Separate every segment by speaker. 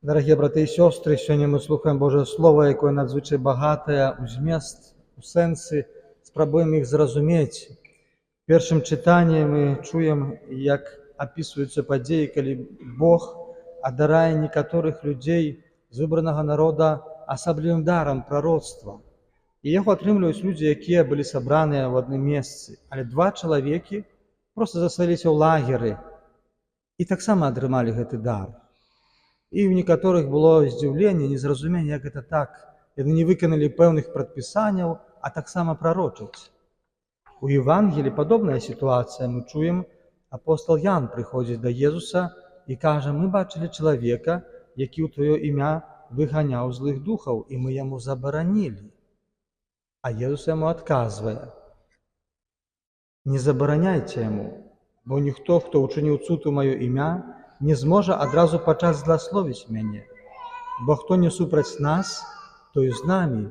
Speaker 1: Дорогі брати і сестри, сьогодні ми слухаємо Боже Слово, яке надзвичай багате у зміст, у сенси. Спробуємо їх зрозуміти. В першому читанні ми чуємо, як описуються події, коли Бог одаряє некоторих людей з вибраного народу особливим даром пророцтва. І його отримують люди, які були зібрані в одному місці. Але два чоловіки просто заселилися в лагери і так само отримали цей дар. І в некоторых было здзіўленне, незразуменне, як гэта так. Яны не выканалі пэўных прадпісанняў, а таксама прарочаць. У Евангелі падобная сітуацыя. Мы чуем, апостол Ян прыходзіць да Езуса і кажа: мы бачылі чалавека, які ў твоё імя выганяў злых духаў, і мы яму забаранілі. А Езус яму адказвае: не забараняйце яму, бо ніхто, хто ўчыніў цуд у маё імя, не зможа адразу пачаць зласловіць мяне, бо хто не супраць нас, той з намі.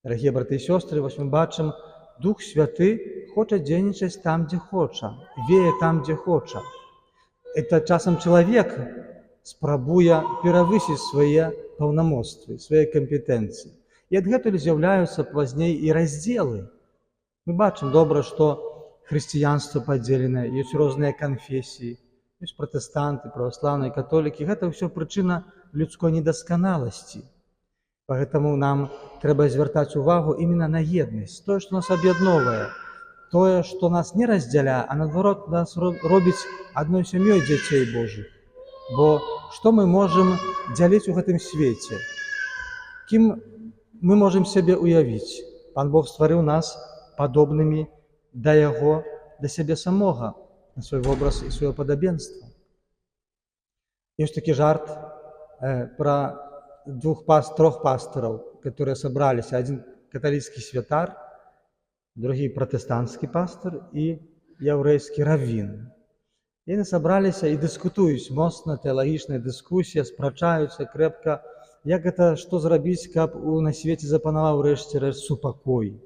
Speaker 1: Дарагія браты і сёстры, вось мы бачым, Дух Святы хоча дзейнічаць там, дзе хоча, вее там, дзе хоча. Это часам чалавек спрабуе перавысіць свае паўнамоцтвы, свае кампетэнцыі. І адгэтуль з'яўляюцца пазней і раздзелы. Мы бачым добра, што хрысціянства падзеленае, ёсць розныя канфесіі, ёсць пратэстанты, праваслаўныя, католікі. Гэта ўсё прычына людской недасканаласці. Поэтому нам трэба звяртаць увагу именно на еднасць, тое, што нас аб'ядноўвае, тое, што нас не раздзяляе, а наадварот нас робіць адной сям'ёй дзяцей Божых. Бо што мы можам дзяліць у гэтым свеце? Кім мы можам сябе уявіць? Пан Бог стварыў нас падобнымі да Яго, да сябе самога, на свой вобраз і сваё падабенства. Ёсць такі жарт пра трох пастыраў, которые сабраліся. Адзін каталіцкі святар, другі пратэстанцкі пастыр і яўрэйскі раввін. Яны сабраліся і дыскутуюць моцна, тэалагічная дыскусія, спрачаюцца крэпка, як гэта, што зрабіць, каб на свеце запанаваў рэшце-рэшт супакой.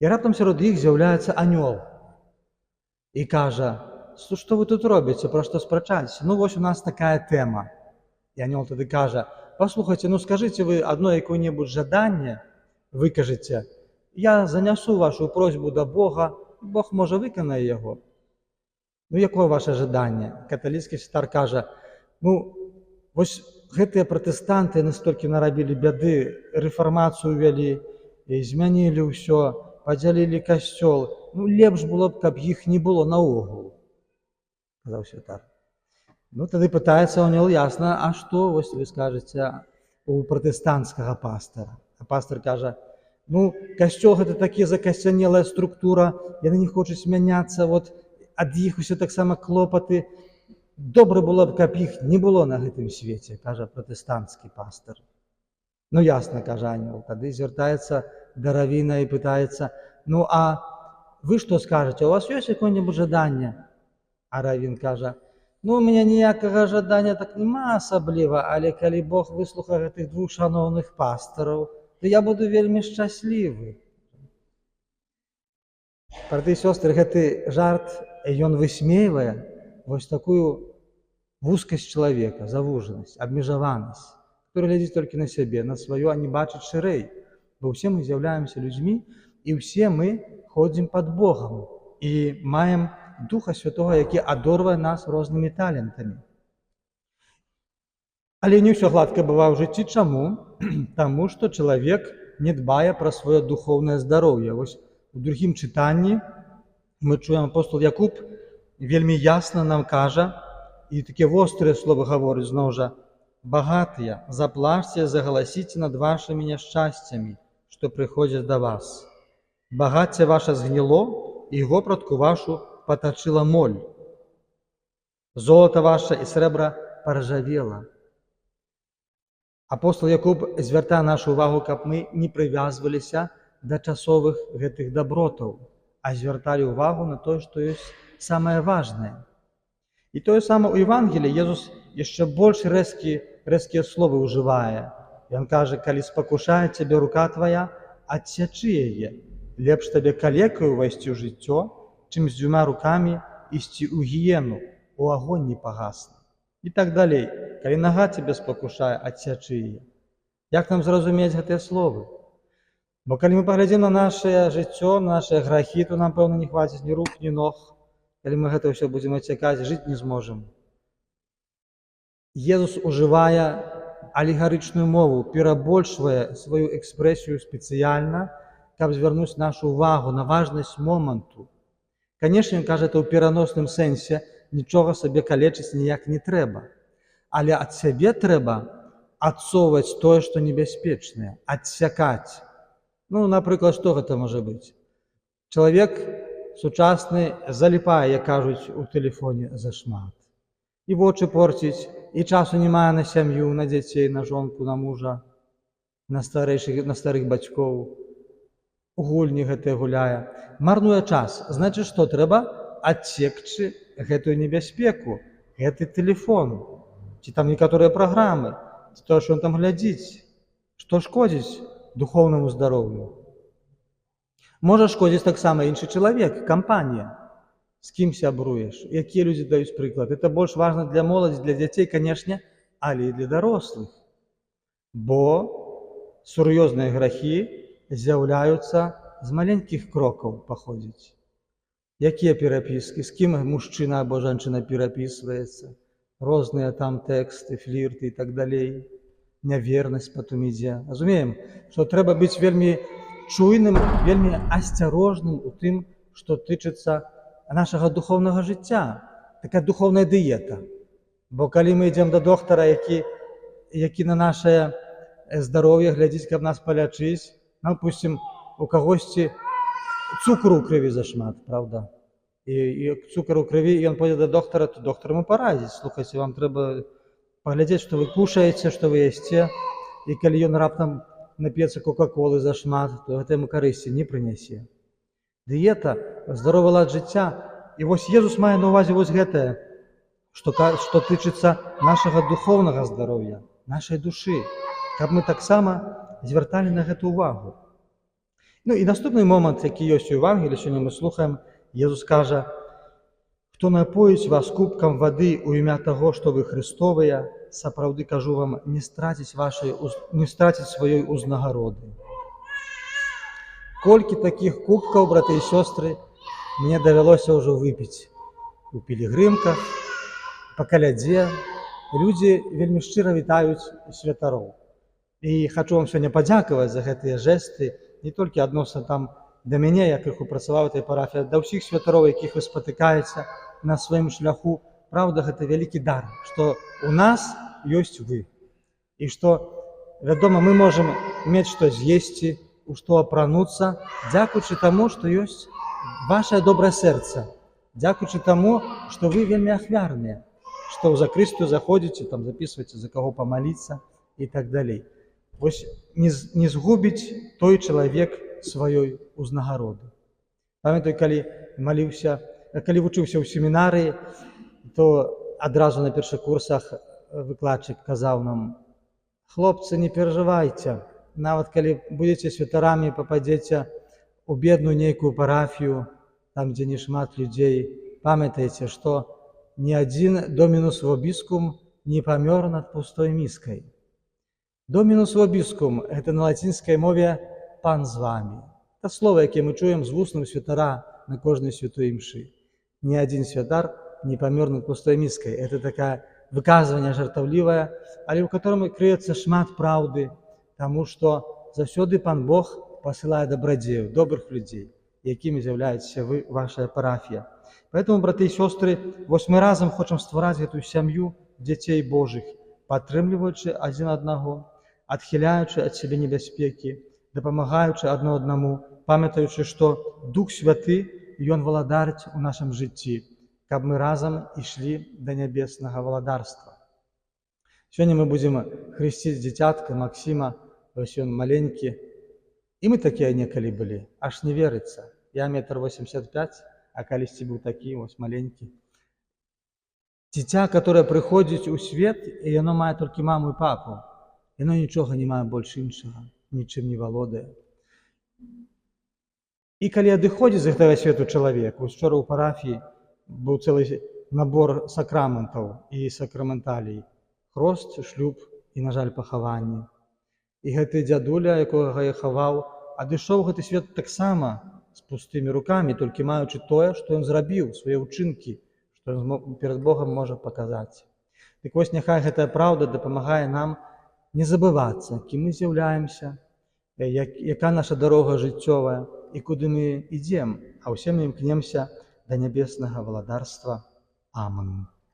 Speaker 1: І раптам сярод іх з'яўляецца анёл і кажа: што вы тут робіце, пра што спрачаецеся? Ну вось у нас такая тэма. І анёл тады кажа: паслухайце, ну скажыце вы адно якое-небудзь жаданне, выкажыце, я занясу вашу просьбу да Бога, Бог можа выканае яго. Ну якое ваше жаданне? Каталіцкі святар кажа: ну вось гэтыя пратэстанты настолькі нарабілі бяды, рэфармацыю вялі, змянілі ўсё, падзялілі касцёл. Ну лепш было б, каб іх не было наогул, казаў святар. Ну тады пытаецца анёл: ясна, а што вось вы скажаце у пратэстанцкага пастара? А пастар кажа: ну касцёл гэта такі закасцянелая структура, яны не хочуць змяняцца, вот ад іх усё таксама клопаты. Добра было б, каб іх не было на гэтым свеце, кажа пратэстанцкі пастар. Ну ясна, кажа анёл. Тады звяртаецца да раввіна і пытаецца: ну а вы што скажаце, у вас ёсць якое-небудзь жаданне? А раввін кажа: ну у мяне ніякага жадання так няма асабліва, але калі Бог выслухае гэтых двух шаноўных пастараў, то я буду вельмі шчаслівы. Браты і сёстры, гэты жарт, ён высмейвае вось такую вузкасць чалавека, завужанасць, абмежаванасць, который глядзіць толькі на сябе, на сваё, а не бачыць шырэй. Бо ўсе мы з'яўляемся людзьмі, і ўсе мы ходзім пад Богам і маем Духа Святого, які адорвае нас рознымі талентамі. Але не ўсё гладка бывае ў жыцці. Чаму? Таму што чалавек не дбае пра сваё духоўнае здароўе. Вось у другім чытанні мы чуем, апостол Якуб вельмі ясна нам кажа, і такія вострыя словы гаворыць зноў жа: багатыя, заплачце, загаласіце над вашымі няшчасцямі, што прыходзяць да вас. Багацце ваше згніло, і вопратку вашу патачыла моль. Золата ваше і срэбра паржавела. Апостол Якуб звяртае нашу увагу, каб мы не прывязваліся да часовых гэтых дабротаў, а звярталі ўвагу на тое, што ёсць самае важнае. І тое саме ў Евангелі Езус яшчэ больш рэзкія словы ўжывае. Ён кажа: калі спакушае цябе рука твая, адсячы яе. Лепш табе калекаю ўвайсці ў жыццё, чым з 2 рукамі ісці ў гіену, у агонь не пагасна. І так далей. Калі нага цябе спакушае, адсячы яе. Як нам зразумець гэтыя словы? Бо калі мы паглядзім на нашае жыццё, на нашыя грахі, то нам, пэўна, не хваціць ні рук, ні ног. Калі мы гэта ўсё будзем адцякаць, жыць не зможам. Езус ужывае алегарычную мову, перабольшвае сваю экспрэсію спецыяльна, каб звярнуць нашу ўвагу на важнасць моманту. Канешне, ён кажа, это ў пераносным сэнсе, нічога сабе калечыць ніяк не трэба. Але ад сябе трэба адсоўваць тое, што небяспечнае, адсякаць. Ну, напрыклад, што гэта можа быць? Чалавек сучасны заліпае, як кажуць у тэлефоне, зашмат. І вочы порціць, і часу не мае на сям'ю, на дзяцей, на жонку, на мужа, на старых бацькоў. У гульні гэтыя гуляе. Марнуе час. Значыць, што трэба адсекчы гэтую небяспеку, гэты тэлефон, ці там некаторыя праграмы, ці тое, што ён там глядзіць, што шкодзіць духоўнаму здароўю. Можа шкодзіць таксама іншы чалавек, кампанія. З кім сябруеш, якія людзі даюць прыклад. Это больш важна для моладзі, для дзяцей, канешне, але і для дарослых. Бо сур'ёзныя грахі з'яўляюцца з маленькіх крокаў паходзіць. Якія перапіскі, з кім мужчына або жанчына перапісваецца, розныя там тэксты, флірты і так далей, нявернасць потым ідзе. Разумеем, што трэба быць вельмі чуйным, вельмі асцярожным у тым, што тычыцца нашага духоўнага жыцця, такая духоўная дыета. Бо калі мы ідзем да доктара, які на нашае здароўе глядзіць, каб нас палячыць, допустим, у кагосьці цукру ў крыві зашмат, правда? І цукар у крыві, і ён пойдзе да доктара, то доктар ему парадзіць. Слухайце, вам трэба паглядзець, што вы кушаеце, што вы ясце, і калі ён раптам нап'ецца кока-колы зашмат, то гэта яму карысці не прынясе. Дыета, здаровы лад жыцця. І вось Езус мае на ўвазе вось гэтае, што тычыцца нашага духоўнага здароўя, нашай душы, каб мы таксама звярталі на гэту ўвагу. Ну і наступны момант, які ёсць у Евангеліі, сёння мы слухаем, Езус кажа: «Хто напоіць вас кубкам вады ў імя таго, што вы Христовыя, сапраўды кажу вам, не страціць сваёй узнагароды». Колькі такіх кубкаў, браты і сёстры, мне давялося ўжо выпіць у пілігрымках, па калядзе. Людзі вельмі шчыра вітаюць святароў. І хачу вам сёння падзякаваць за гэтыя жэсты, не толькі адносна там да мяне, я крыху працаваў у этой парафіі, да ўсіх святароў, якіх вы спатыкаеце на сваім шляху. Праўда, гэта вялікі дар, што у нас ёсць вы. І што, вядома, мы можам мець што з'есці, у што апрануцца, дзякуючы таму, што ёсць вашае добрае сэрца, дзякуючы таму, што вы вельмі ахвярныя, што ў закрыстую заходзіце, там запісваеце, за каго памаліцца і так далей. Вось не згубіць той чалавек сваёй узнагароды. Памятаю, калі вучыўся ў семінарыі, то адразу на першых курсах выкладчык казаў нам: «Хлопцы, не перажывайце, нават калі будзеце святарамі, пападзеце у бедную нейкую парафію, там, дзе не шмат людзей, памятайце, што ні адзін домінус вобіскум не памёр над пустой міскай». Домінус вобіскум – гэта на лацінскай мове «пан з вамі». Це слово, яке ми чуємо з вуснаў святара на кожнай святой імшы. Ні адзін святар не памёр над пустой міскай. Это такое выказванне жартаўлівае, але ў котором крыецца шмат праўды, таму што заўсёды Пан Бог пасылае дабрадзеяў, добрых людзей, якімі з'яўляецеся вы, вашая парафія. Поэтому, браты і сёстры, вось мы разам хочам ствараць гэтую сям'ю дзяцей Божых, падтрымліваючы адзін аднаго, адхіляючы ад сябе небяспекі, дапамагаючы адно аднаму, памятаючы, што Дух Святы, Ён валадарыць у нашым жыцці, каб мы разам ішлі да нябеснага валадарства. Сёння мы будзем хрысціць дзіцятка Максіма, вось ён маленькі. І мы такія некалі былі, аж не верыцца. Я 1,85 м, а калісьці быў такі, вось маленькі. Дзіця, которое прыходзіць у свет, і яно мае толькі маму і папу. Яно нічога не мае больш іншага, нічым не валодае. І калі адыходзіць з гэтага свету чалавек, учора ў парафіі быў цэлы набор сакраментаў і сакраменталій. хрост, шлюб і, на жаль, пахаванне. І гэты дзядуля, якога я хаваў, адышоў гэты свет таксама з пустымі рукамі, толькі маючы тое, што ён зрабіў, свае ўчынкі, што ён перад Богам можа паказаць. Дык вось няхай гэтая праўда дапамагае нам не забывацца, кім мы з'яўляемся, яка наша дарога жыццёвая і куды мы ідзем, а ўсе мы імкнемся да нябеснага валадарства. Амэн.